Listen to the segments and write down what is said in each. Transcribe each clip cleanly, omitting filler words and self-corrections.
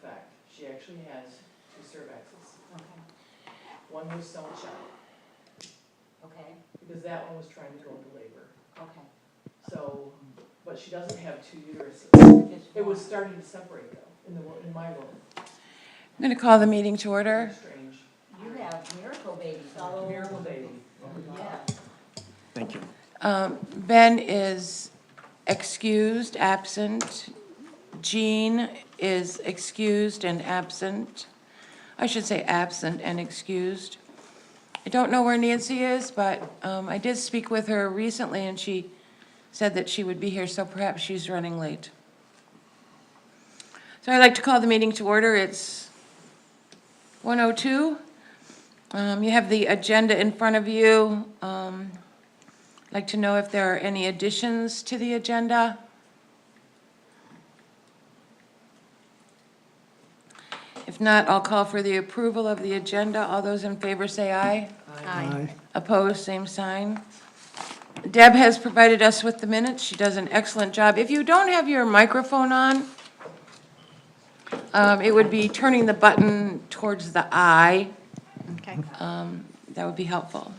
effect. She actually has 2 cervexes. Okay, One was sewn shut, okay, because that one was trying to go into labor. okay. So, but she doesn't have 2 uteruses. Just It was one. starting to separate though, in my room. I'm going to call the meeting to order. Strange. You have miracle babies all over. Miracle baby. Yeah. Thank you. Ben is excused, absent. Jean is excused and absent. I should say absent and excused. I don't know where Nancy is, but I did speak with her recently, and she said that she would be here, so perhaps she's running late. So I'd like to call the meeting to order. It's 1:02. You have the agenda in front of you. I'd like to know if there are any additions to the agenda. If not, I'll call for the approval of the agenda. All those in favor say aye. Aye. Opposed, same sign. Deb has provided us with the minutes. She does an excellent job. If you don't have your microphone on, it would be turning the button towards the eye. Okay. That would be helpful.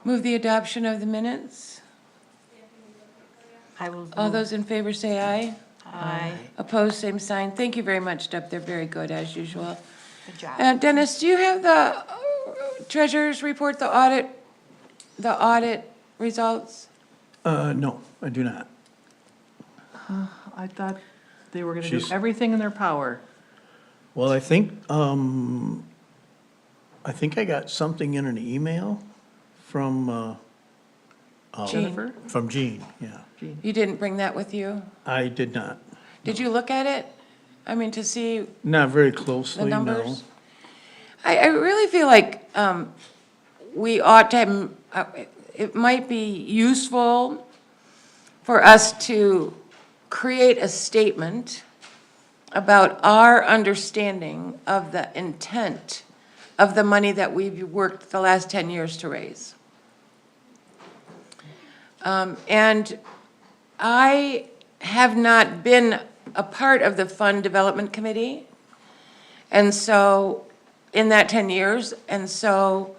Move the adoption of the minutes. I will. All those in favor say aye. Aye. Opposed, same sign. Thank you very much, Deb. They're very good, as usual. Good job. Dennis, do you have the treasurer's report, the audit results? No, I do not. I thought they were gonna do She's- everything in their power. Well, I think I got something in an email from, Jean. Jennifer? from Jean, yeah. Jean. You didn't bring that with you? I did not. Did you look at it? I mean, to see Not very the closely, no. numbers? I really feel like we ought to, it might be useful for us to create a statement about our understanding of the intent of the money that we've worked the last 10 years to raise. And I have not been a part of the Fund Development Committee, and so, in that 10 years, and so,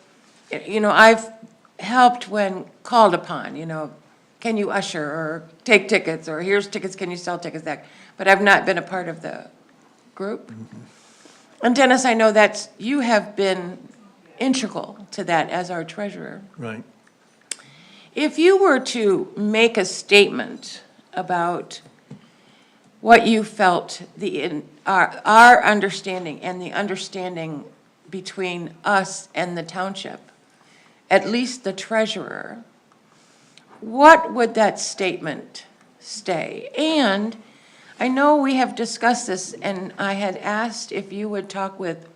you know, I've helped when called upon, you know, can you usher, or take tickets, or here's tickets, can you sell tickets, that, but I've not been a part of the group. And Dennis, I know that you have been integral to that as our treasurer. Right. If you were to make a statement about what you felt our understanding and the understanding between us and the township, at least the treasurer, what would that statement say? And I know we have discussed this, and I had asked if you would talk with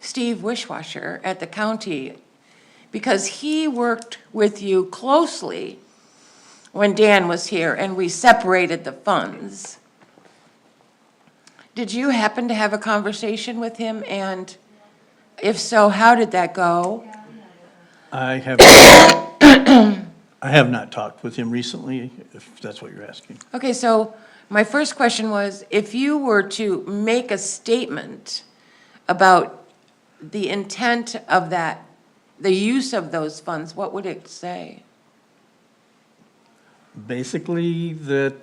Steve Wishwasher at the county, because he worked with you closely when Dan was here and we separated the funds. Did you happen to have a conversation with him, and if so, how did that go? I have not talked with him recently, if that's what you're asking. Okay, so my first question was, if you were to make a statement about the intent of that, the use of those funds, what would it say? Basically, that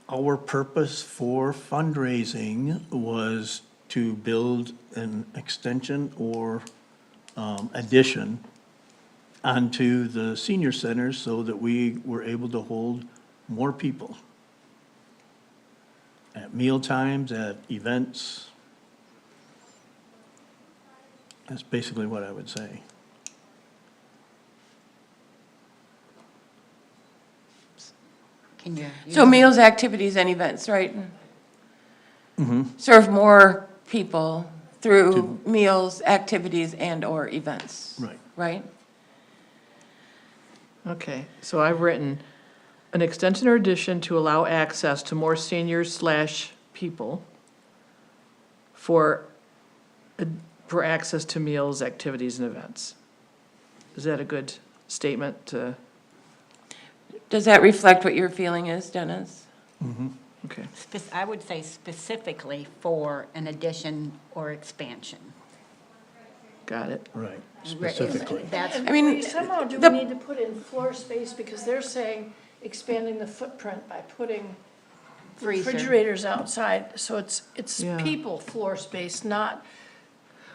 our purpose for fundraising was to build an extension or addition onto the senior centers so that we were able to hold more people at meal times, at events. That's basically what I would say. So meals, activities, and events, right? Serve more people through meals, activities, and/or events, Right. right? Okay, so I've written an extension or addition to allow access to more seniors/people for access to meals, activities, and events. Is that a good statement to, Does that reflect what your feeling is, Dennis? okay, I would say specifically for an addition or expansion. got it. Right, specifically. That's, I mean, Somehow, do we the- need to put in floor space, because they're saying expanding the footprint by putting Freezer. refrigerators outside, so it's Yeah. people floor space, not.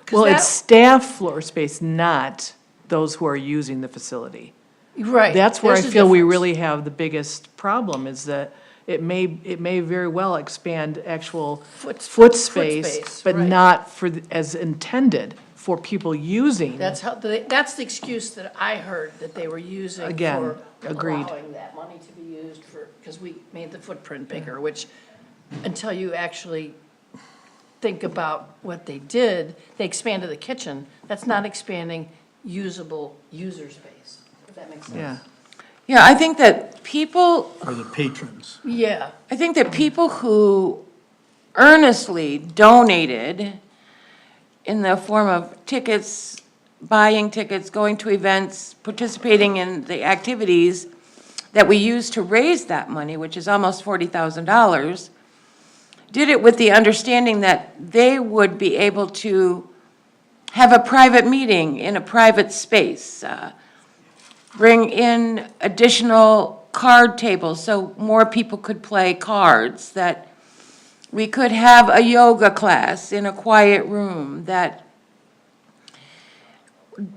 'cause Well, that- it's staff floor space, not those who are using the facility. Right. That's where I there's a feel we difference. really have the biggest problem, is that it may very well expand actual foot space, but right. not for, as intended for people using. That's that's the excuse that I heard that they were using Again, for agreed. allowing that money to be used for, because we made the footprint bigger, which, until you actually think about what they did, they expanded the kitchen, that's not expanding usable user space, if that makes sense. Yeah, Yeah, I think that people For the patrons. Yeah, I think that people who earnestly donated in the form of tickets, buying tickets, going to events, participating in the activities that we use to raise that money, which is almost $40,000, did it with the understanding that they would be able to have a private meeting in a private space, bring in additional card tables so more people could play cards, that we could have a yoga class in a quiet room, that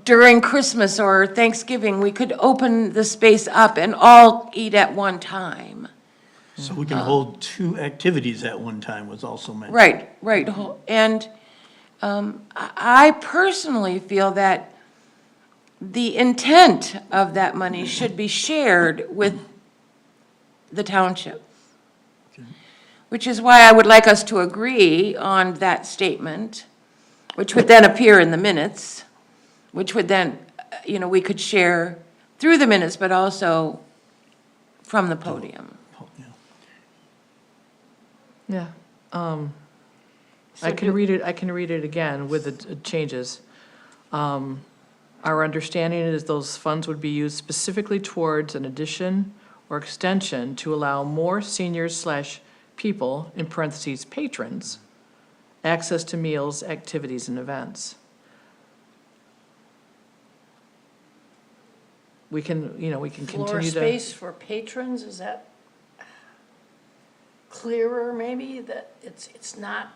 during Christmas or Thanksgiving, we could open the space up and all eat at one time. So we can hold 2 activities at one time was also mentioned. Right. And I personally feel that the intent of that money should be shared with the township, which is why I would like us to agree on that statement, which would then appear in the minutes, which would then, we could share through the minutes, but also from the podium. Yeah. yeah. I can read it again with the changes. Our understanding is those funds would be used specifically towards an addition or extension to allow more seniors/people, in parentheses, patrons, access to meals, activities, and events. We can, we can floor continue to. space for patrons, is that clearer maybe, that it's not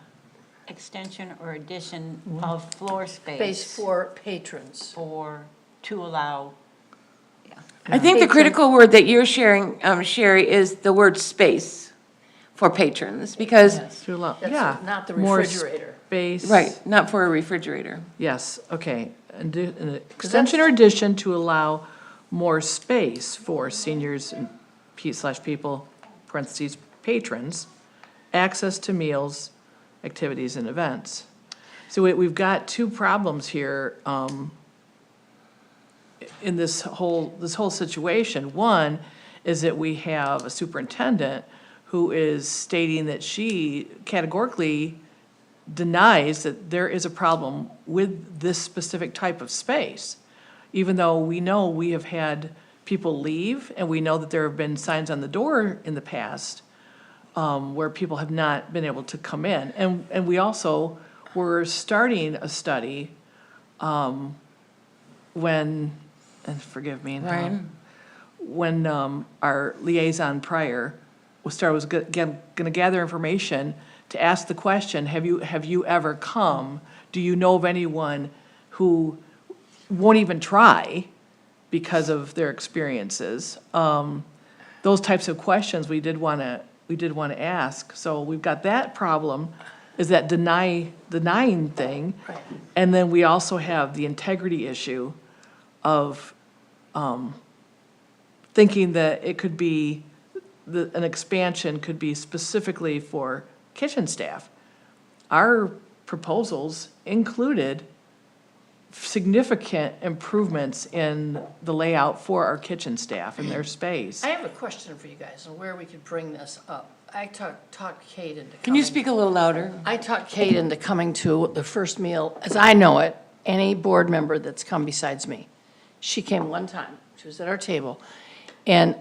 extension or addition of floor space space for patrons? to allow, I think the critical word that you're sharing, Sherry, is the word space for patrons, because, Yes. To allow, That's yeah. not the more refrigerator. Space. right, not for a refrigerator. Yes, okay. An extension or addition to allow more space for seniors and /people, parentheses, patrons, access to meals, activities, and events. So we've got 2 problems here in this whole situation. One is that we have a superintendent who is stating that she categorically denies that there is a problem with this specific type of space, even though we know we have had people leave, and we know that there have been signs on the door in the past where people have not been able to come in. And we also were starting a study when, and forgive me, Ryan? when our liaison prior was going to gather information to ask the question, have you ever come? Do you know of anyone who won't even try because of their experiences? Those types of questions we did want to ask. So we've got that problem, is that denying thing. Right. And then we also have the integrity issue of thinking that it could be an expansion could be specifically for kitchen staff. Our proposals included significant improvements in the layout for our kitchen staff and their space. I have a question for you guys on where we could bring this up. I talked Kate into Can you coming- speak a little louder? I talked Kate into coming to the first meal, as I know it, any board member that's come besides me. She came one time, she was at our table, and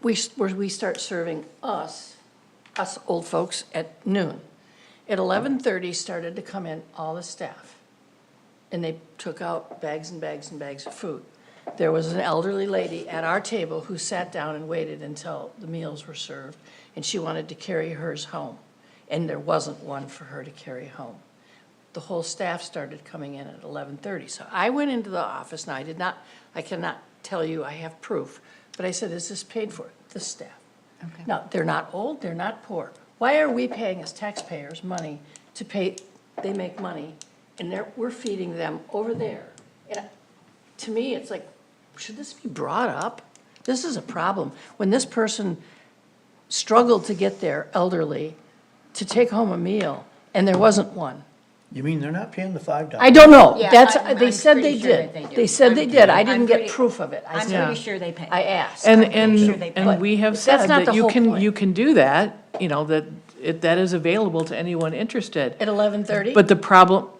we start serving us old folks at noon. At 11:30 started to come in all the staff, and they took out bags and bags and bags of food. There was an elderly lady at our table who sat down and waited until the meals were served, and she wanted to carry hers home, and there wasn't one for her to carry home. The whole staff started coming in at 11:30. So I went into the office, and I cannot tell you I have proof, but I said, is this paid for? This staff. Okay. Now, they're not old, they're not poor. Why are we paying as taxpayers money to pay, they make money, and we're feeding them over there? And to me, it's like, should this be brought up? This is a problem. When this person struggled to get their elderly to take home a meal, and there wasn't one. You mean they're not paying the $5? I don't know. Yeah, That's, I'm they said pretty they sure that did. do. They said they did. I didn't get pretty- proof of it. I I'm said, pretty sure they pay. I asked. And, pretty sure they pay. and we have But that's said not that the whole point. you can do that, you know, that is available to anyone interested. At 11:30? But the problem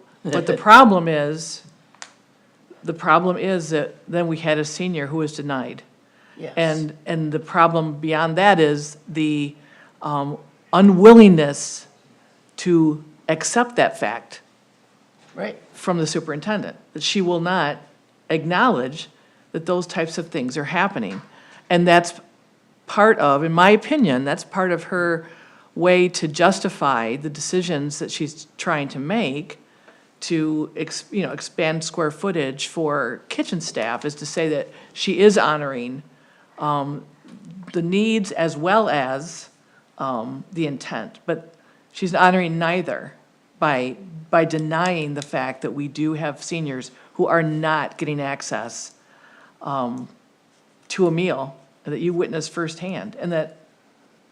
is that then we had a senior who was denied. Yes. And the problem beyond that is the unwillingness to accept that fact Right. from the superintendent, that she will not acknowledge that those types of things are happening. And that's part of, in my opinion, that's part of her way to justify the decisions that she's trying to make to, expand square footage for kitchen staff, is to say that she is honoring the needs as well as the intent. But she's honoring neither by denying the fact that we do have seniors who are not getting access to a meal that you witnessed firsthand, and that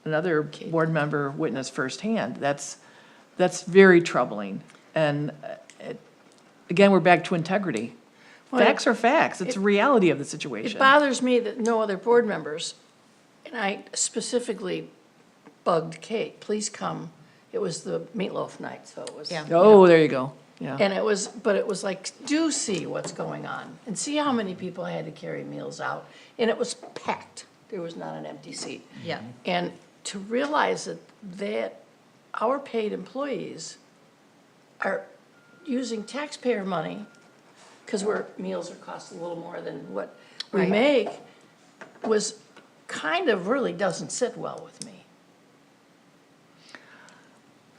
another board member witnessed firsthand. That's very troubling. And again, we're back to integrity. Well, Facts are facts. It's a reality of the situation. It bothers me that no other board members, and I specifically bugged Kate, please come. It was the meatloaf night, so it was. Yeah. Oh, there you go. Yeah. And it was like, do see what's going on, and see how many people had to carry meals out. And it was packed. There was not an empty seat. Yeah. And to realize that our paid employees are using taxpayer money, because meals are cost a little more than what we Right. make, was kind of really doesn't sit well with me.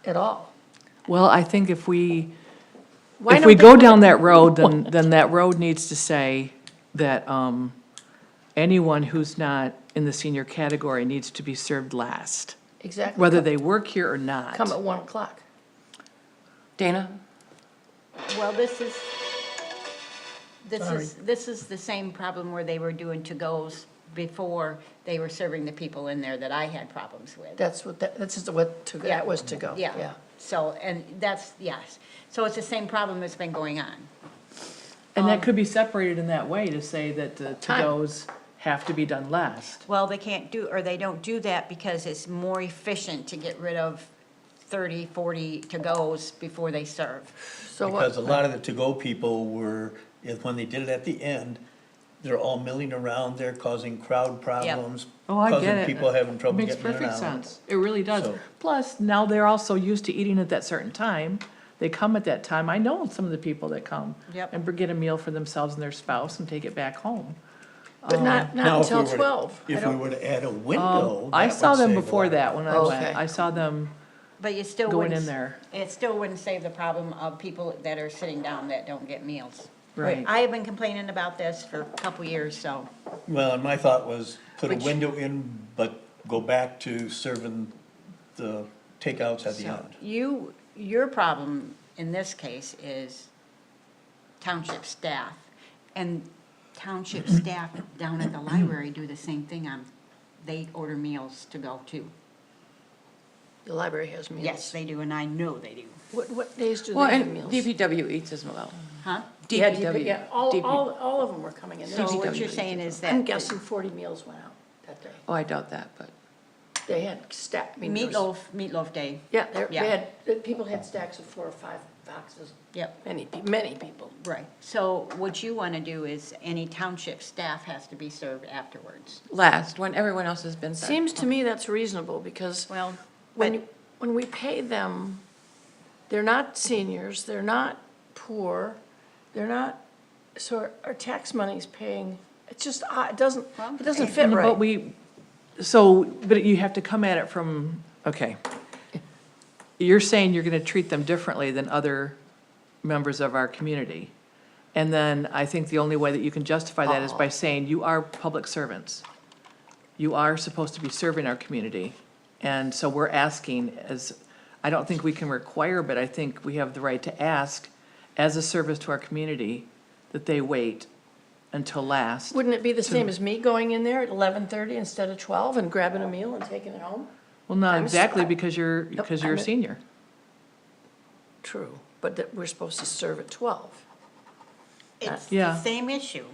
At all. Well, I think if we Why If don't we they go put- down that road, then that road needs to say that anyone who's not in the senior category needs to be served last, Exactly. whether they work here or not. Come at 1 o'clock. Dana? Well, this is the same problem where they were doing to-goes before they were serving the people in there that I had problems with. That's just what that was to go. Yeah, so, and that's, yes. So it's the same problem that's been going on. And that could be separated in that way to say that the Time. to-goes have to be done last. Well, they can't do, or they don't do that because it's more efficient to get rid of 30, 40 to-goes before they serve. So Because a what, lot of the to-go people when they did it at the end, they're all milling around there causing crowd problems. Oh, I get Causing it. people having trouble Makes getting in and out. perfect sense. It really does. So- Plus, now they're also used to eating at that certain time. They come at that time. I know some of the people that come Yep. and get a meal for themselves and their spouse and take it back home. but not Now, if we until were to- 12. I If we don't- were to add a window, I that saw would them save a before lot. that when I Okay. went. I saw them But you still going wouldn't. in there. It still wouldn't save the problem of people that are sitting down that don't get meals. Right. I have been complaining about this for a couple years, so. Well, and my thought was put a Which- window in, but go back to serving the takeouts at the end. Your problem in this case is township staff. And township staff down at the library do the same thing on they order meals to go too. The library has meals. Yes, they do, and I know they do. What days do Well, they have and meals? DPW eats as well. Huh? Yeah, DPW. Yeah, all of them were coming in. So what DPW. you're saying is that. I'm guessing 40 meals went out that day. Oh, I doubt that, but. They had stack, I mean, there was- Meatloaf day. Yeah, they Yeah. had, people had stacks of 4 or 5 boxes. Yep. Many people. Right. So what you want to do is any township staff has to be served afterwards. Last, when everyone else has been fed. Seems to me that's reasonable, because Well, when we pay them, they're not seniors, they're not poor, they're not, so our tax money's paying, it's just, it doesn't fit But right. but you have to come at it from, okay. You're saying you're gonna treat them differently than other members of our community. And then I think the only way that you can justify that is by saying you are public servants. You are supposed to be serving our community. And so we're asking I don't think we can require, but I think we have the right to ask, as a service to our community, that they wait until last. Wouldn't it be the same as me going in there at 11:30 instead of 12 and grabbing a meal and taking it home? Well, not I'm exactly, sorry. because you're I'm a senior. True, but that we're supposed to serve at 12. it's the Yeah. same issue.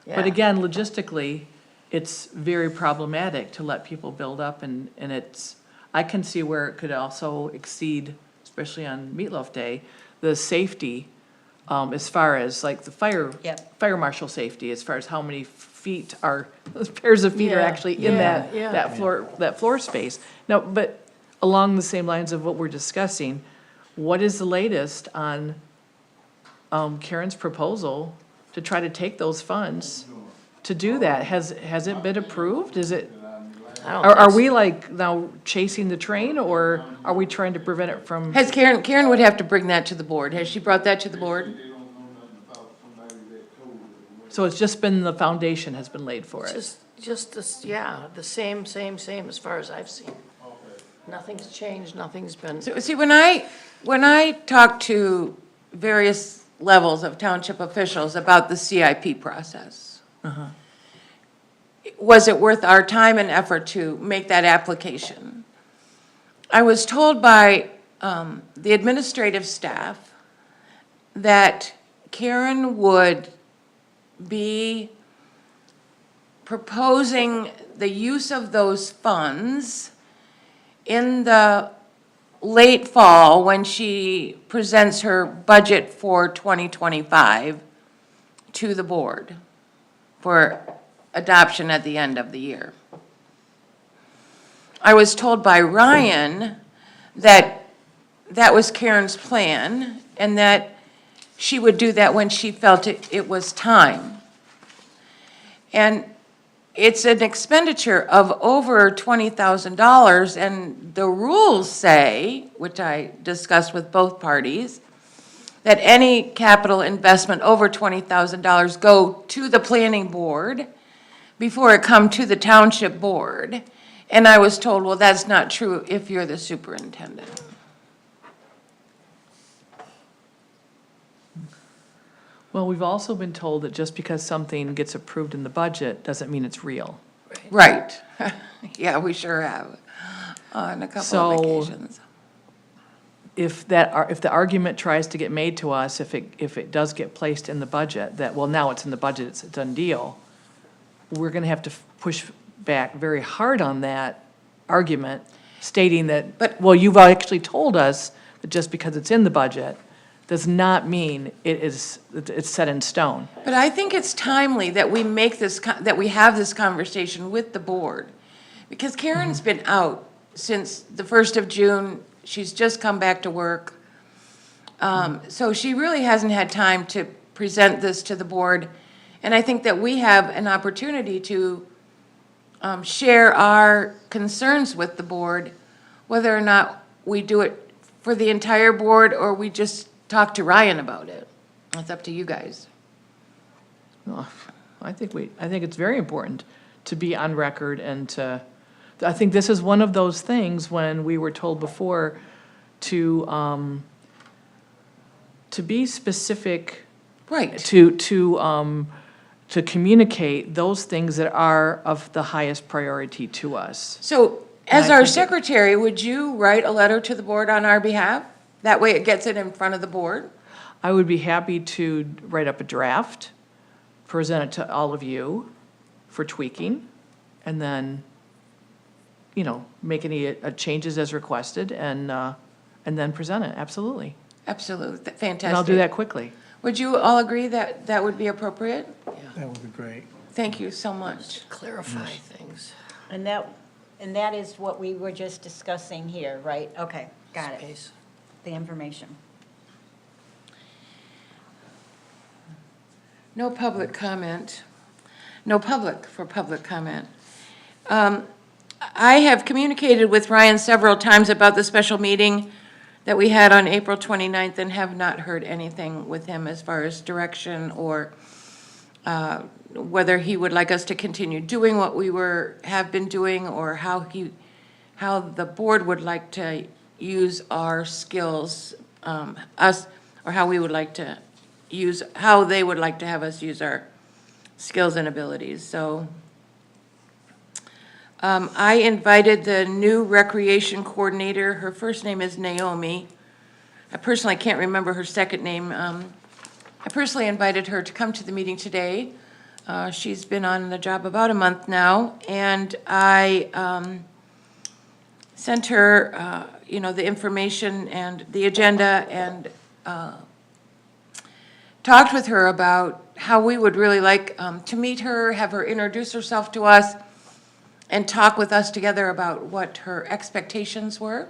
But Yeah. again, logistically, it's very problematic to let people build up, and I can see where it could also exceed, especially on Meatloaf Day, the safety, as far as like the fire marshal safety, as far as how many feet pairs of feet are Yeah, actually in yeah, yeah. that floor space. Now, but along the same lines of what we're discussing, what is the latest on Karen's proposal to try to take those funds to do that? Has it been approved? Is it, I don't are think we like now chasing the train, or are we trying to prevent it from? Has Karen would have to bring that to the board. Has she brought that to the board? So it's just been, the foundation has been laid for it? Just this, yeah, the same as far as I've seen. Nothing's changed, nothing's been, So, see, when I talk to various levels of township officials about the CIP process, was it worth our time and effort to make that application? I was told by the administrative staff that Karen would be proposing the use of those funds in the late fall when she presents her budget for 2025 to the board for adoption at the end of the year. I was told by Ryan that that was Karen's plan and that she would do that when she felt it was time. And it's an expenditure of over $20,000, and the rules say, which I discussed with both parties, that any capital investment over $20,000 go to the planning board before it come to the township board. And I was told, well, that's not true if you're the superintendent. Well, we've also been told that just because something gets approved in the budget doesn't mean it's real. Right. Yeah, we sure have, on a couple of So- occasions. If the argument tries to get made to us, if it does get placed in the budget, that, well, now it's in the budget, it's a done deal, we're gonna have to push back very hard on that argument, stating that, But- well, you've actually told us that just because it's in the budget does not mean it's set in stone. But I think it's timely that we make this, that we have this conversation with the board. Because Karen's been out since the 1st of June. She's just come back to work. So she really hasn't had time to present this to the board. And I think that we have an opportunity to share our concerns with the board, whether or not we do it for the entire board or we just talk to Ryan about it. That's up to you guys. I think it's very important to be on record and I think this is one of those things when we were told before to be specific, Right. to to communicate those things that are of the highest priority to us. So And as I our think it- secretary, would you write a letter to the board on our behalf? That way it gets it in front of the board? I would be happy to write up a draft, present it to all of you for tweaking, and then, you know, make any changes as requested and then present it, absolutely. Absolutely, fantastic. And I'll do that quickly. Would you all agree that that would be appropriate? That would be great. Thank you so much. Clarify things. And that is what we were just discussing here, right? Okay, got it, Space. the information. No public comment. No public for public comment. I have communicated with Ryan several times about the special meeting that we had on April 29th and have not heard anything with him as far as direction or whether he would like us to continue doing what we have been doing, or how the board would like to use our skills, or how we would like to how they would like to have us use our skills and abilities. So I invited the new recreation coordinator. Her first name is Naomi. I personally can't remember her second name. I personally invited her to come to the meeting today. She's been on the job about a month now, and I sent her, the information and the agenda, and talked with her about how we would really like to meet her, have her introduce herself to us, and talk with us together about what her expectations were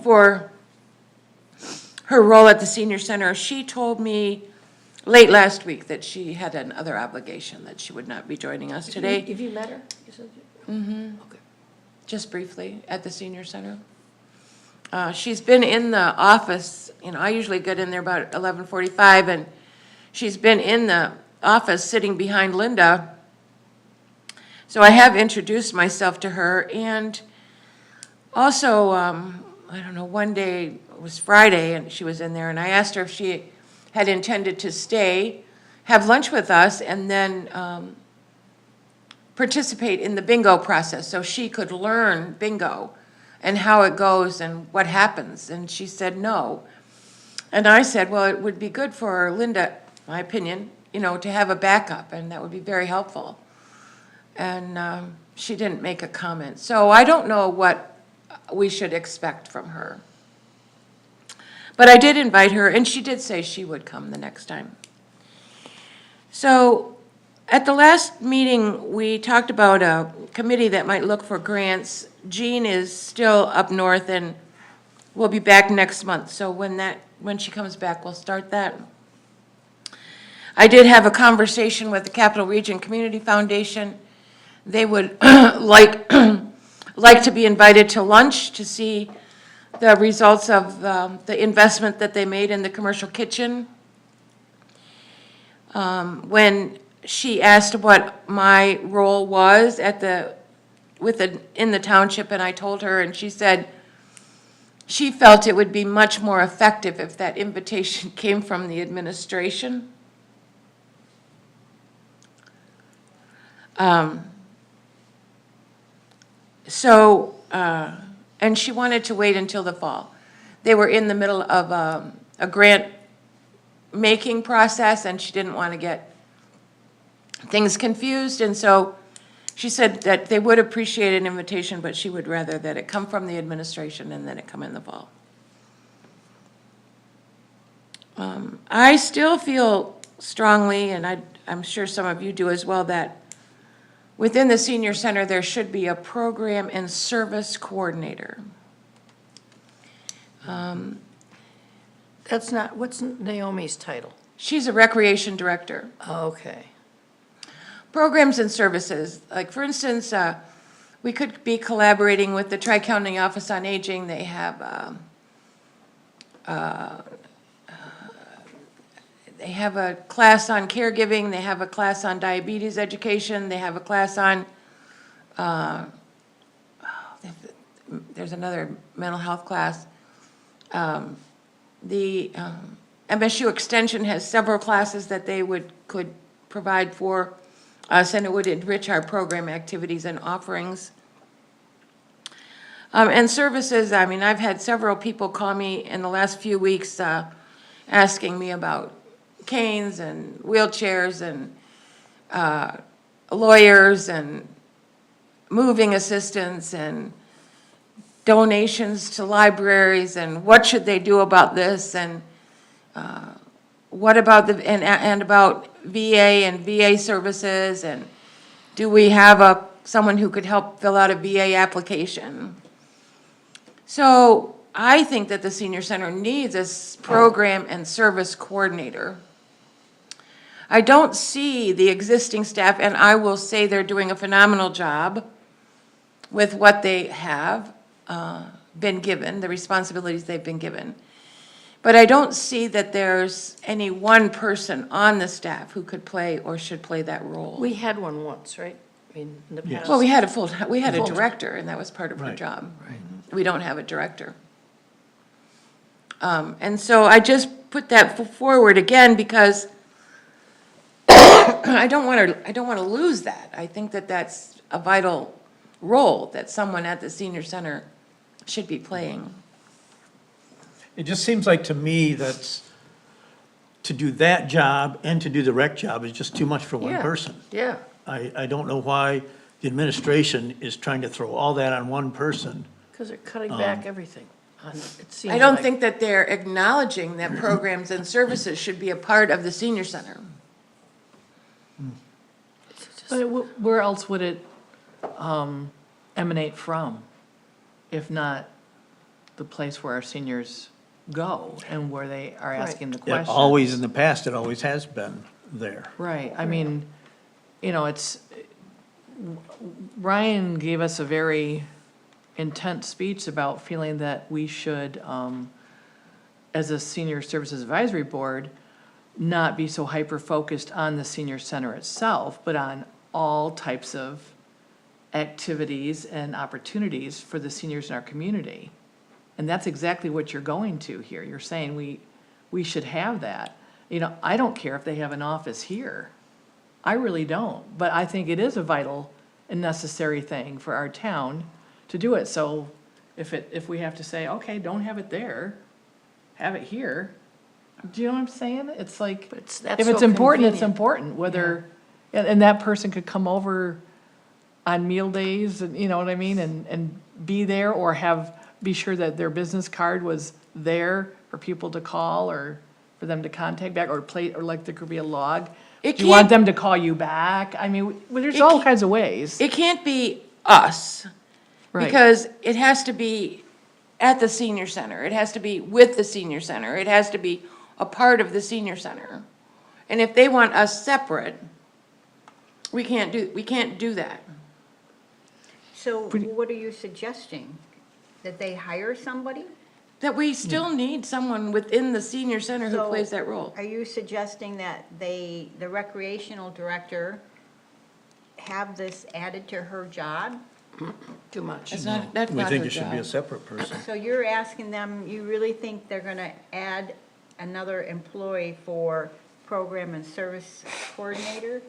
for her role at the senior center. She told me late last week that she had another obligation, that she would not be joining us today, Have you met her? You said you- Okay. just briefly, at the senior center. She's been in the office, I usually get in there about 11:45, and she's been in the office sitting behind Linda. So I have introduced myself to her, and also, I don't know, one day, it was Friday, and she was in there, and I asked her if she had intended to stay, have lunch with us, and then participate in the bingo process, so she could learn bingo and how it goes and what happens, and she said no. And I said, well, it would be good for Linda, my opinion, to have a backup, and that would be very helpful. And she didn't make a comment. So I don't know what we should expect from her. But I did invite her, and she did say she would come the next time. So at the last meeting, we talked about a committee that might look for grants. Jean is still up north, and will be back next month. So when she comes back, we'll start that. I did have a conversation with the Capital Region Community Foundation. They would like to be invited to lunch to see the results of the investment that they made in the commercial kitchen. When she asked what my role was in the township, and I told her, and she said she felt it would be much more effective if that invitation came from the administration. And she wanted to wait until the fall. They were in the middle of a grant-making process, and she didn't want to get things confused, and so she said that they would appreciate an invitation, but she would rather that it come from the administration and then it come in the fall. I still feel strongly, and I'm sure some of you do as well, that within the senior center, there should be a program and service coordinator. That's not, what's Naomi's title? She's a recreation director. Okay. Programs and services, like for instance, we could be collaborating with the Tri-County Office on Aging. They have a class on caregiving, they have a class on diabetes education, they have a class on, there's another mental health class. MSU Extension has several classes that they could provide for us, and it would enrich our program activities and offerings. And services, I mean, I've had several people call me in the last few weeks, asking me about canes and wheelchairs and, lawyers and moving assistants and donations to libraries, and what should they do about this, and, what about and about VA and VA services, and do we have someone who could help fill out a VA application? So I think that the senior center needs a program and service coordinator. I don't see the existing staff, and I will say they're doing a phenomenal job with what they have been given, the responsibilities they've been given. But I don't see that there's any one person on the staff who could play or should play that role. We had one once, right? I mean, in the Yes. past. Well, we had a Full-time. director, and that was part of her Right. job. We don't have a director. And so I just put that forward again because I don't want to lose that. I think that that's a vital role that someone at the senior center should be playing. It just seems like to me that to do that job and to do the rec job is just too much for one Yeah. person. Yeah, I don't know why the administration is trying to throw all that on one person. because they're cutting back everything. It seems I don't like. think that they're acknowledging that programs and services should be a part of the senior center. But where else would it emanate from, if not the place where our seniors go and where they are asking the It questions? always, in the past, it always has been there. Right, I mean, you know, Ryan gave us a very intense speech about feeling that we should, as a senior services advisory board, not be so hyper-focused on the senior center itself, but on all types of activities and opportunities for the seniors in our community. And that's exactly what you're going to here. You're saying we should have that. You know, I don't care if they have an office here. I really don't. But I think it is a vital and necessary thing for our town to do it. So if we have to say, okay, don't have it there, have it here. Do you know what I'm saying? It's like, That's so if it's important, it's convenient. important, whether, and that person could come over on meal days, and you know what I mean, and be there, or be sure that their business card was there for people to call, or for them to contact back, or like there could be a log. It Do you want can't- them to call you back? I mean, there's It all can't- kinds of ways. It can't be us, Right. because it has to be at the senior center. It has to be with the senior center. It has to be a part of the senior center. And if they want us separate, we can't do that. So what are you suggesting? That they hire somebody? That we still need someone within the senior center who So plays that role. Are you suggesting that the recreational director have this added to her job? Too much. That's not We think her it should be a job. separate person. So you're asking them, you really think they're gonna add another employee for program and service coordinator?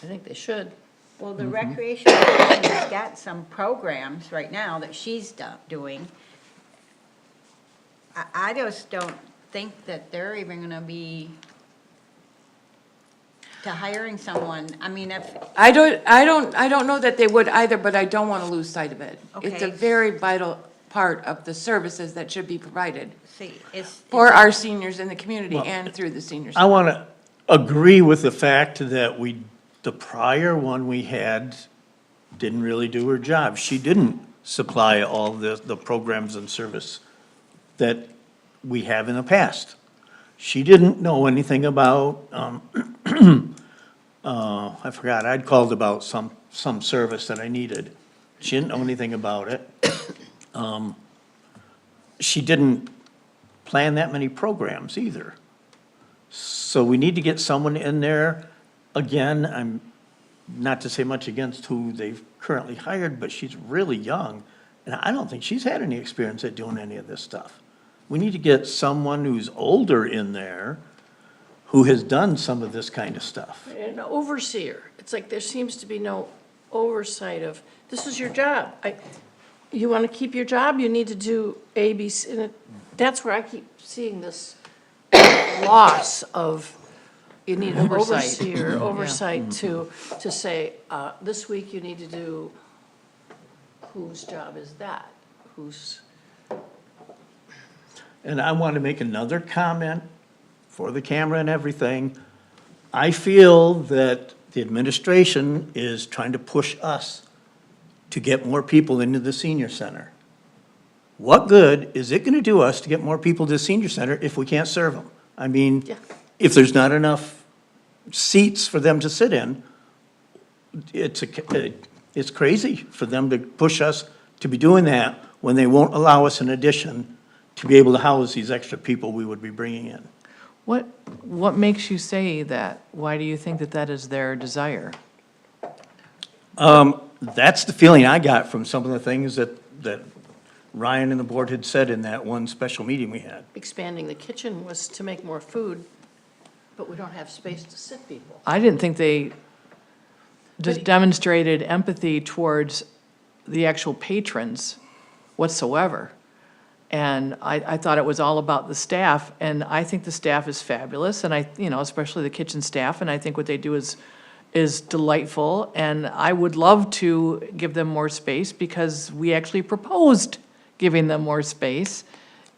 I think they should. Well, the recreational division has got some programs right now that she's doing. I just don't think that they're even gonna be to hiring someone. I mean, if, I don't know that they would either, but I don't want to lose sight of it. It's a Okay. very vital part of the services that should be provided see, it's. for our seniors in the community and through the senior I center. want to agree with the fact that the prior one we had didn't really do her job. She didn't supply all the programs and service that we have in the past. She didn't know anything about, I forgot, I'd called about some service that I needed. She didn't know anything about it. She didn't plan that many programs either. So we need to get someone in there. Again, I'm not to say much against who they've currently hired, but she's really young. And I don't think she's had any experience at doing any of this stuff. We need to get someone who's older in there who has done some of this kind of stuff. An overseer. It's like there seems to be no oversight of, this is your job. You want to keep your job, you need to do A, B, C. And that's where I keep seeing this loss of, you need an Oversight. overseer, oversight to say, this week you need to do, whose job is that? Who's, And I want to make another comment for the camera and everything. I feel that the administration is trying to push us to get more people into the senior center. What good is it going to do us to get more people to the senior center if we can't serve them? I mean, Yeah. if there's not enough seats for them to sit in, it's crazy for them to push us to be doing that when they won't allow us an addition to be able to house these extra people we would be bringing in. What makes you say that? Why do you think that that is their desire? That's the feeling I got from some of the things that Ryan and the board had said in that one special meeting we had. expanding the kitchen was to make more food, but we don't have space to sit people. I didn't think they just demonstrated empathy towards the actual patrons whatsoever. And I thought it was all about the staff, and I think the staff is fabulous, and especially the kitchen staff, and I think what they do is delightful, and I would love to give them more space, because we actually proposed giving them more space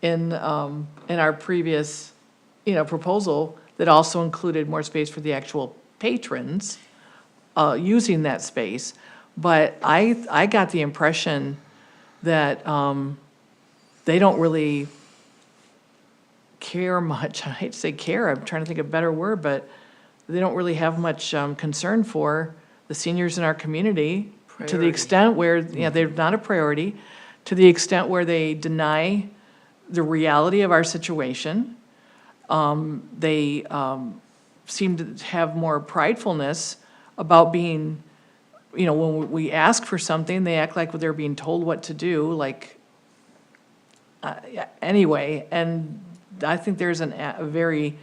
in our previous, proposal that also included more space for the actual patrons, using that space. But I got the impression that, they don't really care much. I hate to say care, I'm trying to think of a better word, but they don't really have much concern for the seniors in our community to the Priority. extent where, they're not a priority, to the extent where they deny the reality of our situation. They seem to have more pridefulness about being, when we ask for something, they act like they're being told what to do, like, anyway, and I think there's a very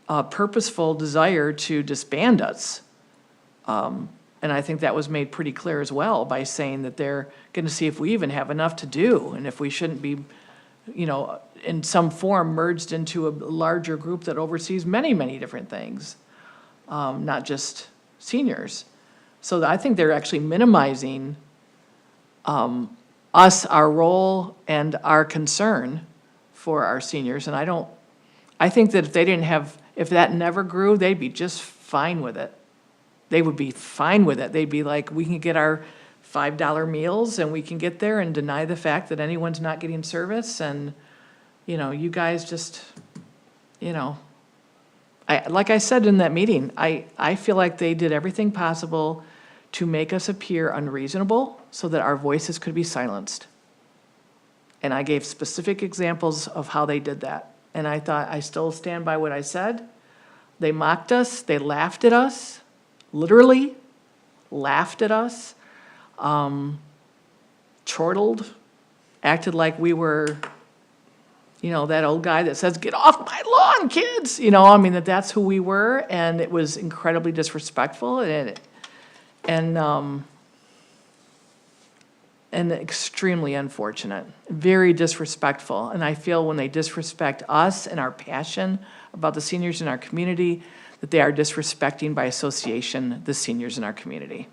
purposeful desire to disband us. And I think that was made pretty clear as well by saying that they're going to see if we even have enough to do, and if we shouldn't be, in some form merged into a larger group that oversees many, many different things, not just seniors. So I think they're actually minimizing us, our role, and our concern for our seniors. And I think that if that never grew, they'd be just fine with it. They would be fine with it. They'd be like, we can get our $5 meals, and we can get there and deny the fact that anyone's not getting service, and, you guys just, like I said in that meeting, I feel like they did everything possible to make us appear unreasonable so that our voices could be silenced. And I gave specific examples of how they did that. And I thought, I still stand by what I said. They mocked us, they laughed at us, literally laughed at us, chortled, acted like we were, that old guy that says, "Get off my lawn, kids!" That's who we were, and it was incredibly disrespectful, and extremely unfortunate, very disrespectful. And I feel when they disrespect us and our passion about the seniors in our community, that they are disrespecting by association the seniors in our community.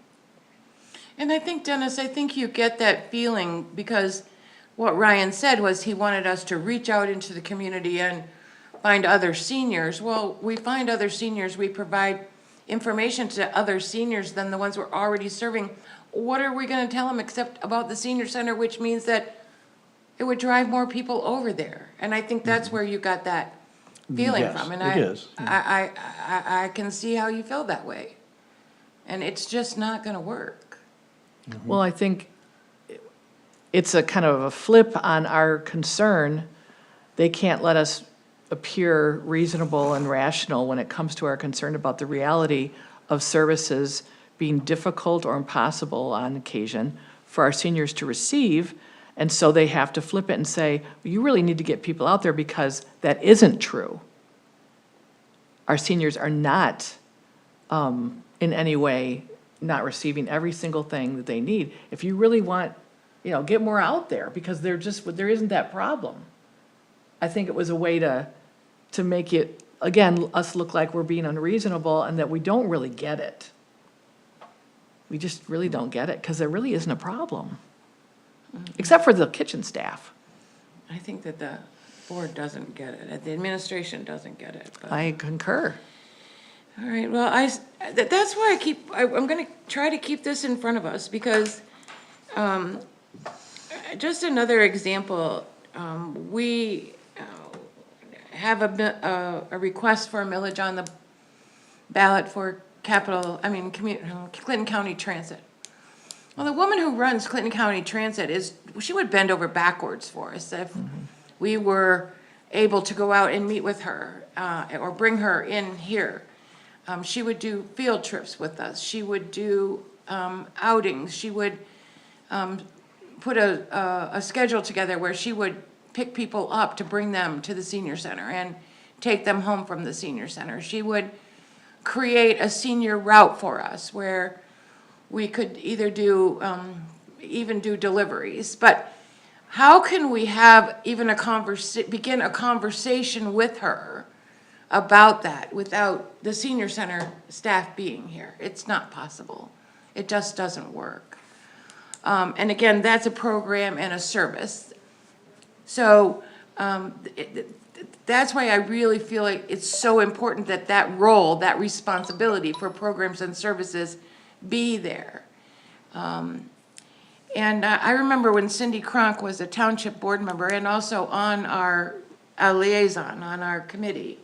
And I think, Dennis, you get that feeling because what Ryan said was he wanted us to reach out into the community and find other seniors. Well, we find other seniors, we provide information to other seniors than the ones we're already serving. What are we gonna tell them except about the senior center, which means that it would drive more people over there? And I think that's where you got that feeling Yes, from. And it is. I can see how you feel that way. And it's just not gonna work. Well, I think it's a kind of a flip on our concern. They can't let us appear reasonable and rational when it comes to our concern about the reality of services being difficult or impossible on occasion for our seniors to receive. And so they have to flip it and say, you really need to get people out there because that isn't true. Our seniors are not, in any way, not receiving every single thing that they need. If you really want, get more out there because there isn't that problem. I think it was a way to make it, again, us look like we're being unreasonable and that we don't really get it. We just really don't get it because there really isn't a problem. Except for the kitchen staff. I think that the board doesn't get it, the administration doesn't get it, but. I concur. All right, well, that's why I'm gonna try to keep this in front of us, because, just another example, we have a request for a millage on the ballot for Clinton County Transit. Well, the woman who runs Clinton County Transit she would bend over backwards for us if we were able to go out and meet with her, or bring her in here. She would do field trips with us. She would do outings. She would put a schedule together where she would pick people up to bring them to the senior center and take them home from the senior center. She would create a senior route for us where we could either even do deliveries. But how can we have even begin a conversation with her about that without the senior center staff being here? It's not possible. It just doesn't work. And again, that's a program and a service. So that's why I really feel like it's so important that that role, that responsibility for programs and services be there. And I remember when Cindy Cronk was a township board member and also on our liaison, on our committee,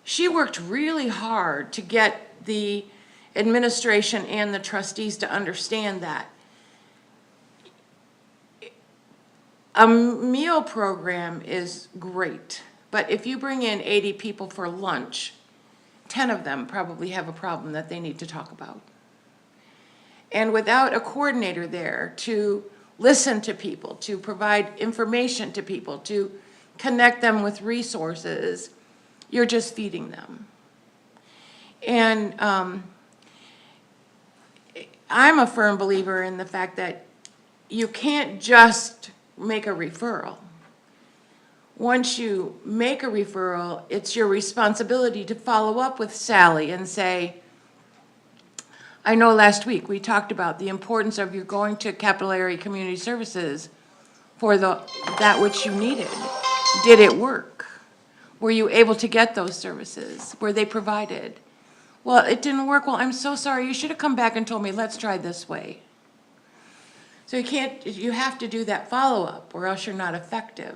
she worked really hard to get the administration and the trustees to understand that a meal program is great, but if you bring in 80 people for lunch, 10 of them probably have a problem that they need to talk about. And without a coordinator there to listen to people, to provide information to people, to connect them with resources, you're just feeding them. And I'm a firm believer in the fact that you can't just make a referral. Once you make a referral, it's your responsibility to follow up with Sally and say, I know last week we talked about the importance of you going to Capital Area Community Services for that which you needed. Did it work? Were you able to get those services? Were they provided? Well, it didn't work. Well, I'm so sorry. You should have come back and told me, let's try this way. So you have to do that follow-up or else you're not effective.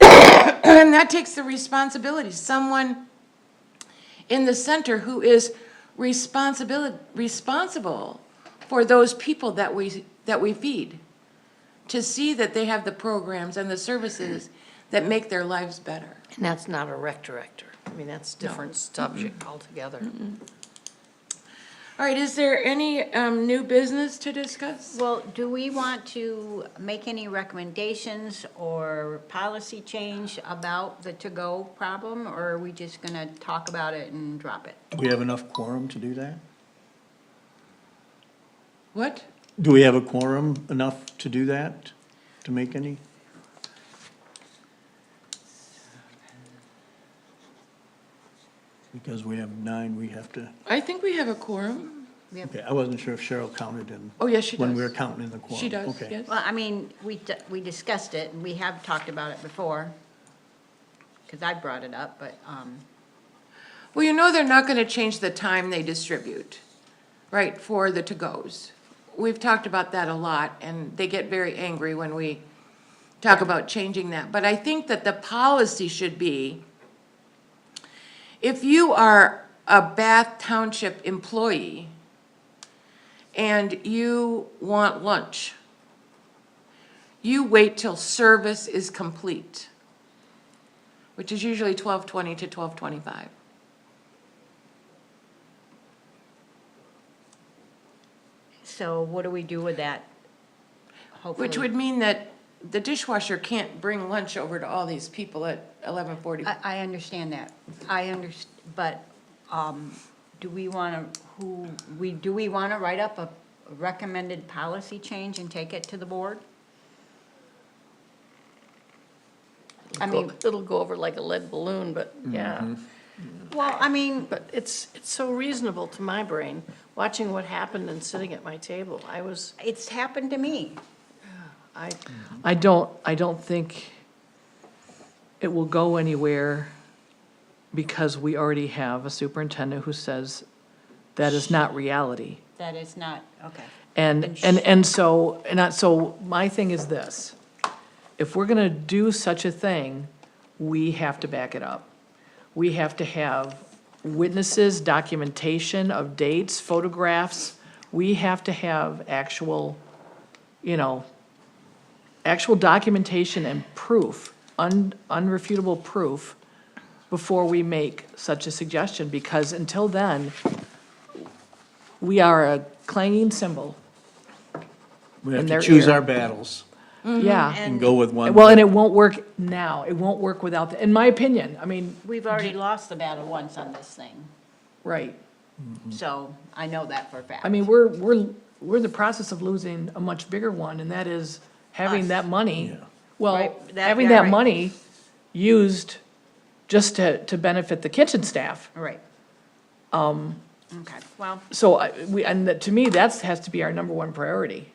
And that takes the responsibility. Someone in the center who is responsible for those people that we feed, to see that they have the programs and the services that make their lives better. And that's not a rec director. I mean, that's a different subject altogether. All right, is there any new business to discuss? Well, do we want to make any recommendations or policy change about the to-go problem, or are we just gonna talk about it and drop it? Do we have enough quorum to do that? What? Do we have a quorum enough to do that, to make any? Because we have 9, we have to, I think we have a quorum. okay, I wasn't sure if Cheryl counted in. Oh, yes, she When we does. were counting in the quorum. She does, Okay. yes. Well, I mean, we discussed it, and we have talked about it before, because I brought it up, but, Well, you know they're not gonna change the time they distribute, right, for the to-goes. We've talked about that a lot, and they get very angry when we talk about changing that. But I think that the policy should be, if you are a Bath Township employee and you want lunch, you wait till service is complete, which is usually 12:20 to 12:25. so what do we do with that? hopefully. Which would mean that the dishwasher can't bring lunch over to all these people at 11:40. I understand that. But, do we wanna, do we wanna write up a recommended policy change and take it to the board? I mean, It'll go over like a lead balloon, but yeah. well, I mean, But it's so reasonable to my brain, watching what happened and sitting at my table. it's happened to me. I don't think it will go anywhere because we already have a superintendent who says that is not reality. That is not, okay. So my thing is this, if we're gonna do such a thing, we have to back it up. We have to have witnesses, documentation of dates, photographs. We have to have actual, actual documentation and proof, unrefutable proof before we make such a suggestion, because until then, we are a clanging cymbal. We have in to their choose ear. our battles Yeah. and go with one. Well, and it won't work now. It won't work without, in my opinion, I mean, We've already lost the battle once on this thing, right. so I know that for a fact. I mean, we're in the process of losing a much bigger one, and that is having Us. that money, Yeah. well, Right, having yeah, that right. money used just to benefit the kitchen staff. Right. Okay, well, So to me, that has to be our number one priority.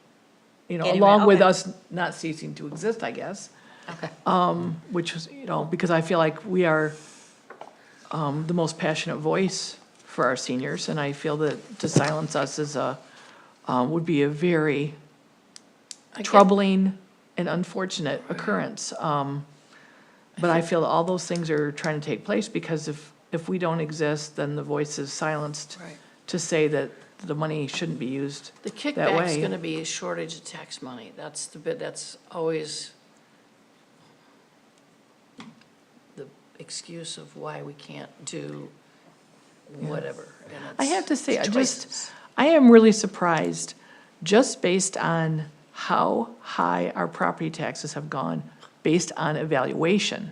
Anyway, Along with okay. us not ceasing to exist, I guess. okay. Which was, because I feel like we are the most passionate voice for our seniors, and I feel that to silence us would be a very troubling and unfortunate occurrence. But I feel that all those things are trying to take place, because if we don't exist, then the voice is silenced Right. to say that the money shouldn't be used The that kickback's way. gonna be a shortage of tax money. That's the bit, that's always the excuse of why we can't do whatever. And I it's have to say, choices. I am really surprised, just based on how high our property taxes have gone, based on evaluation.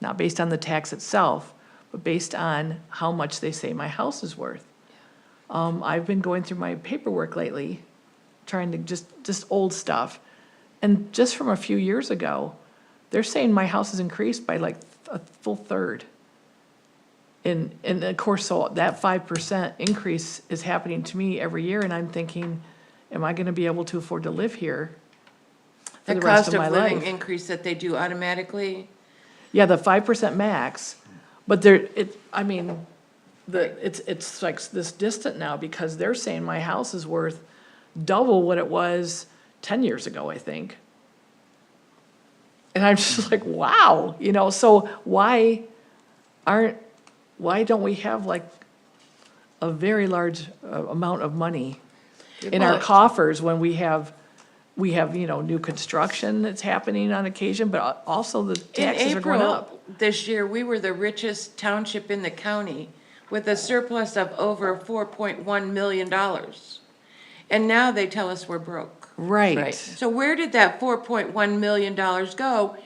Not based on the tax itself, but based on how much they say my house is worth. I've been going through my paperwork lately, trying to just old stuff. And just from a few years ago, they're saying my house has increased by like a full third. And of course, so that 5% increase is happening to me every year, and I'm thinking, am I gonna be able to afford to live here for The the rest cost of my of living life? increase that they do automatically. Yeah, the 5% max, but it's like this distant now, because they're saying my house is worth double what it was 10 years ago, I think. And I'm just like, wow, so why don't we have like a very large amount of money in our coffers when we have, new construction that's happening on occasion, but also the taxes are going up. In April this year, we were the richest township in the county with a surplus of over $4.1 million. And now they tell us we're broke. Right. So where did that $4.1 million go?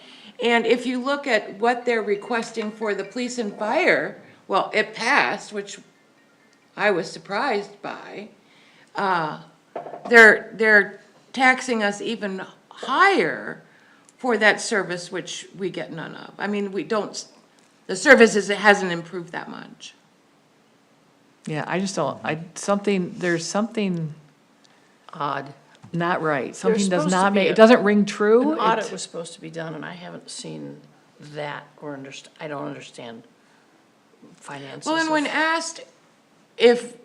And if you look at what they're requesting for the police and fire, well, it passed, which I was surprised by. They're taxing us even higher for that service, which we get none of. I mean, the services, it hasn't improved that much. Yeah, I just don't, there's something Odd. not right. Something does supposed to not be make, a- it doesn't ring true. An audit It- was supposed to be done, and I haven't seen that or I don't understand finances. Well, and of- when asked if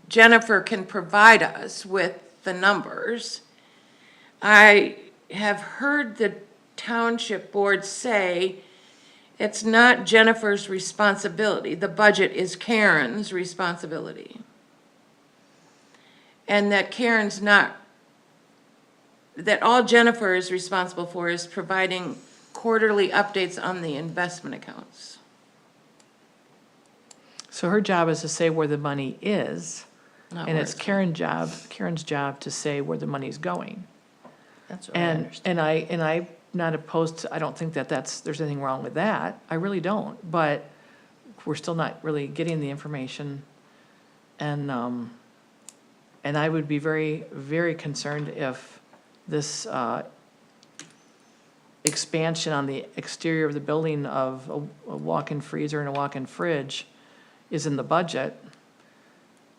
Jennifer can provide us with the numbers, I have heard the township board say it's not Jennifer's responsibility. The budget is Karen's responsibility. And that that all Jennifer is responsible for is providing quarterly updates on the investment accounts. So her job is to say where the money is, Not and where it's it's Karen's job to say where the money's going. That's what I And, understand. and I'm not opposed to, I don't think that there's anything wrong with that. I really don't. But we're still not really getting the information. And I would be very, very concerned if this, expansion on the exterior of the building of a walk-in freezer and a walk-in fridge is in the budget.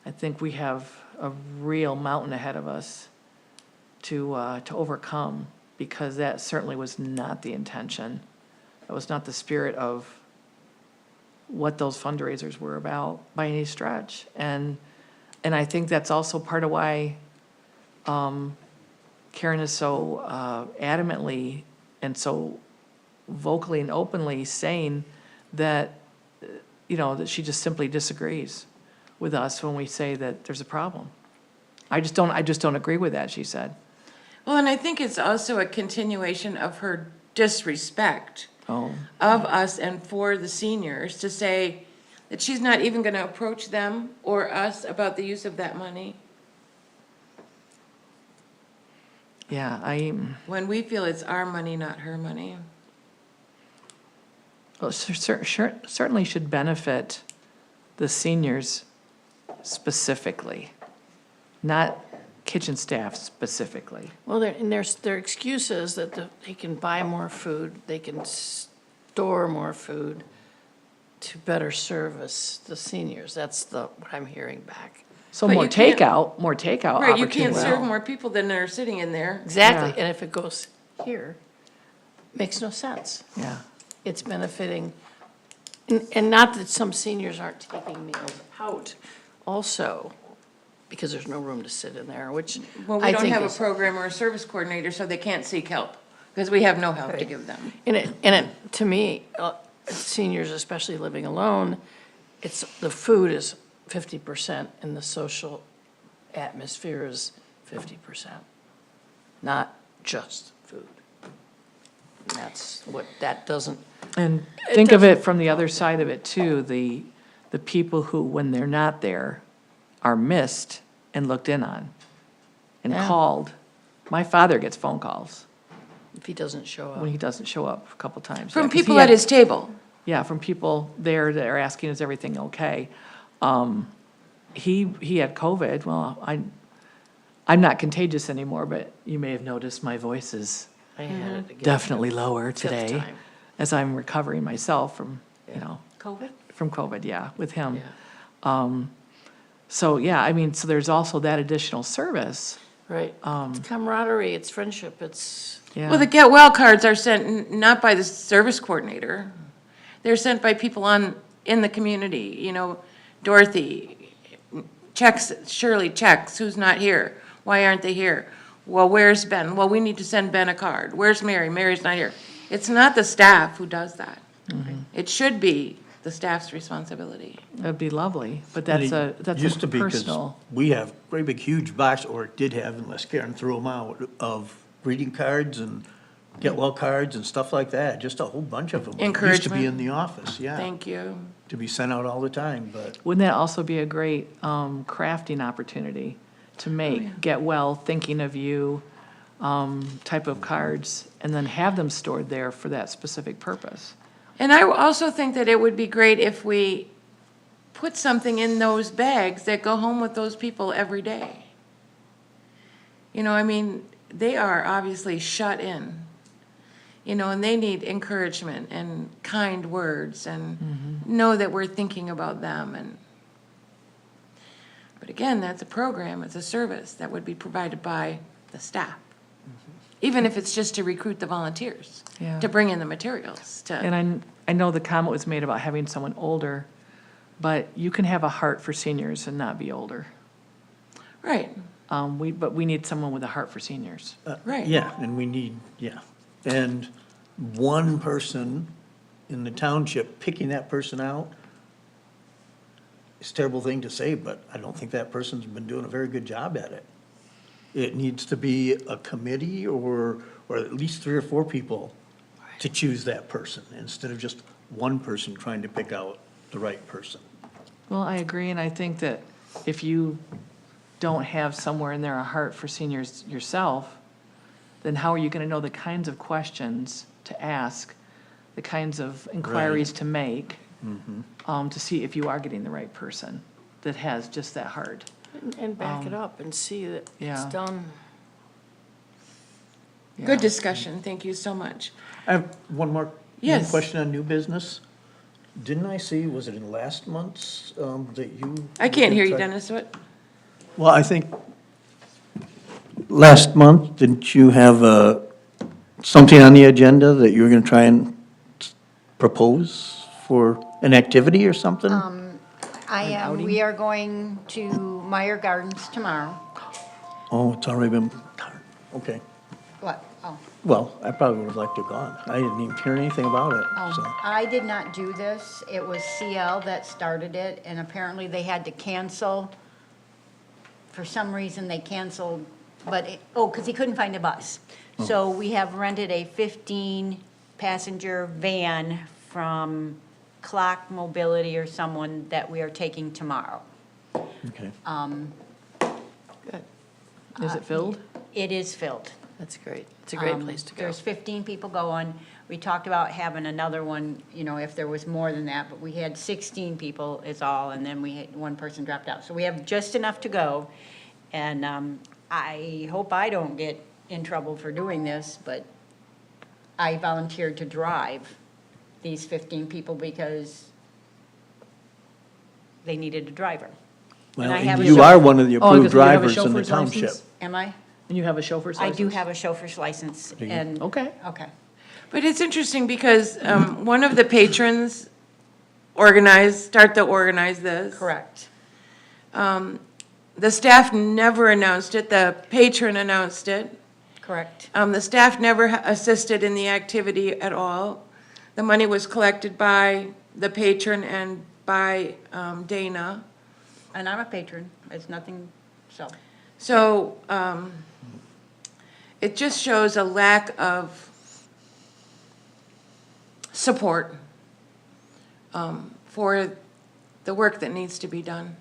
I think we have a real mountain ahead of us to overcome, because that certainly was not the intention. That was not the spirit of what those fundraisers were about by any stretch. And I think that's also part of why Karen is so adamantly and so vocally and openly saying that, that she just simply disagrees with us when we say that there's a problem. I just don't agree with that, she said. Well, and I think it's also a continuation of her disrespect Oh, of us and for the seniors to say that she's not even gonna approach them or us about the use of that money yeah, when we feel it's our money, not her money. well, certainly should benefit the seniors specifically, not kitchen staff specifically. Well, their excuse is that they can buy more food, they can store more food to better service the seniors. That's what I'm hearing back. So But more you can't- takeout Right, you can't opportunity. serve more people than are sitting in there. Exactly, Yeah. and if it goes here, makes no sense. Yeah, It's benefiting, and not that some seniors aren't taking meals out also, because there's no room to sit in there, which Well, we I don't think have a is. program or a service coordinator, so they can't seek help, because we have no help to Right. give them. To me, seniors, especially living alone, the food is 50% and the social atmosphere is 50%, not just food. And that's what, that doesn't, and It think of it doesn't- from the other side of it too, the people who, when they're not there, are missed and looked in on and Yeah. called. My father gets phone calls if he doesn't show when up. he doesn't show up a couple times. From Yeah, 'cause he people at had- his table. Yeah, from people there that are asking, is everything okay? He had COVID. Well, I'm not contagious anymore, but you may have noticed my voice is I had it again. definitely lower Fifth today time. as I'm recovering myself from, COVID? from COVID, yeah, with him. Yeah, So, yeah, I mean, so there's also that additional service. right. It's camaraderie, it's friendship, it's, Yeah. Well, the get well cards are sent not by the service coordinator. They're sent by people in the community, Dorothy checks, Shirley checks, who's not here? Why aren't they here? Well, where's Ben? Well, we need to send Ben a card. Where's Mary? Mary's not here. It's not the staff who does that. It should be the staff's responsibility. That'd be lovely, but And that's it a used to be 'cause personal. we have great big huge box, or did have, unless Karen threw them out, of greeting cards and get well cards and stuff like that, just a whole bunch of them. Used to Encouragement. be in the office, yeah, Thank you. to be sent out all the time, but Wouldn't that also be a great crafting opportunity to make, get well, thinking of you, type of cards, and then have them stored there for that specific purpose? And I also think that it would be great if we put something in those bags that go home with those people every day. They are obviously shut in, and they need encouragement and kind words and know that we're thinking about them. But again, that's a program, it's a service that would be provided by the staff. Even if it's just to recruit the volunteers, Yeah. to bring in the materials, to. And I know the comment was made about having someone older, but you can have a heart for seniors and not be older. Right, But we need someone with a heart for seniors. right. yeah, and we need, yeah. And one person in the township, picking that person out, it's a terrible thing to say, but I don't think that person's been doing a very good job at it. It needs to be a committee or at least 3 or 4 people to choose that person, instead of just one person trying to pick out the right person. Well, I agree, and I think that if you don't have somewhere in there a heart for seniors yourself, then how are you gonna know the kinds of questions to ask, the kinds of inquiries to make, to see if you are getting the right person that has just that heart? And back it up and see that it's yeah. done. Good discussion, thank you so much. I have one Yes. question on new business. Didn't I see, was it in last month's, that you? I can't hear you, tried- Dennis, what? Well, I think last month, didn't you have something on the agenda that you were gonna try and propose for an activity or something? We are going to Meyer Gardens tomorrow. Oh, it's already been, okay. What? Oh. Well, I probably would have liked to have gone. I didn't even hear anything about it, so. I did not do this. It was CL that started it, and apparently they had to cancel. For some reason, they canceled, because he couldn't find a bus. So we have rented a 15-passenger van from Clock Mobility or someone that we are taking tomorrow. Okay. Good. Is it filled? It is filled. That's great. It's a great Um, place to go. There's 15 people going. We talked about having another one, if there was more than that, but we had 16 people is all, and then we had, one person dropped out. So we have just enough to go, and I hope I don't get in trouble for doing this, but I volunteered to drive these 15 people because they needed a driver. And I have Well, a you chauffeur. are one of the Oh, approved because you have a drivers in the chauffeur's township. license? Am I? And you have a chauffeur's I license? do have a chauffeur's license, you go. and. Okay. Okay. But it's interesting because one of the patrons started to organize this. Correct. The staff never announced it, the patron announced it. Correct. The staff never assisted in the activity at all. The money was collected by the patron and by Dana. And I'm a patron, it's nothing, so. So it just shows a lack of support for the work that needs to be done.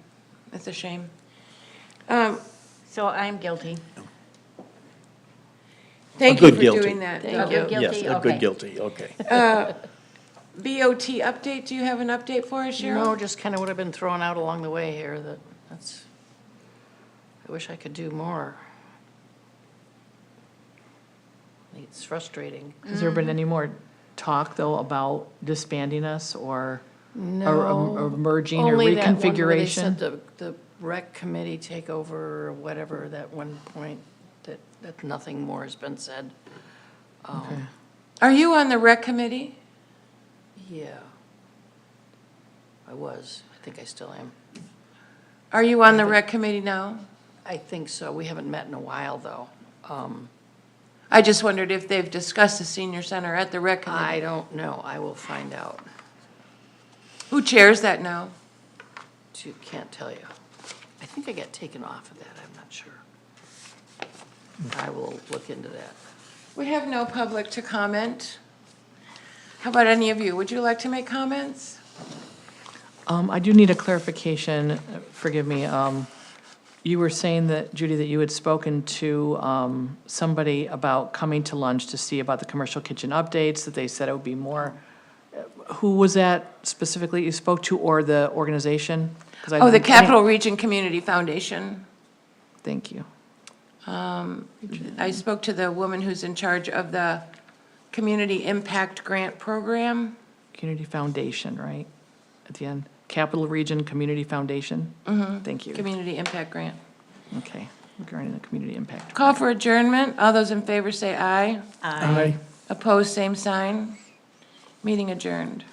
It's a shame. So I'm guilty. Thank A you good for guilty. doing that. Thank Thank you. you. Guilty, Yes, a okay. good guilty, okay. BOT update, do you have an update for us, Cheryl? No, just kind of what I've been throwing out along the way here, that's, I wish I could do more. It's frustrating. Has there been any more talk, though, about disbanding us or No. or merging or Only that one where they reconfiguration? said the rec committee take over or whatever, that one point, that nothing more has been said. Okay. Are you on the rec committee? Yeah. I was, I think I still am. Are you on the rec committee now? I think so. We haven't met in a while, though. I just wondered if they've discussed the senior center at the rec I committee. don't know. I will find out. Who chairs that now? Can't tell you. I think I got taken off of that. I'm not sure. I will look into that. We have no public to comment. How about any of you? Would you like to make comments? I do need a clarification, forgive me. You were saying that, Judy, that you had spoken to somebody about coming to lunch to see about the commercial kitchen updates, that they said it would be more. Who was that specifically you spoke to, or the organization? 'Cause I Oh, the didn't- Capital Region Community Foundation. Thank you. I spoke to the woman who's in charge of the Community Impact Grant Program. Community Foundation, right? At the end, Capital Region Community Foundation? Thank you. Community Impact Grant. Okay, regarding the community impact. Call for adjournment. All those in favor say aye. Aye. Opposed, same sign. Meeting adjourned.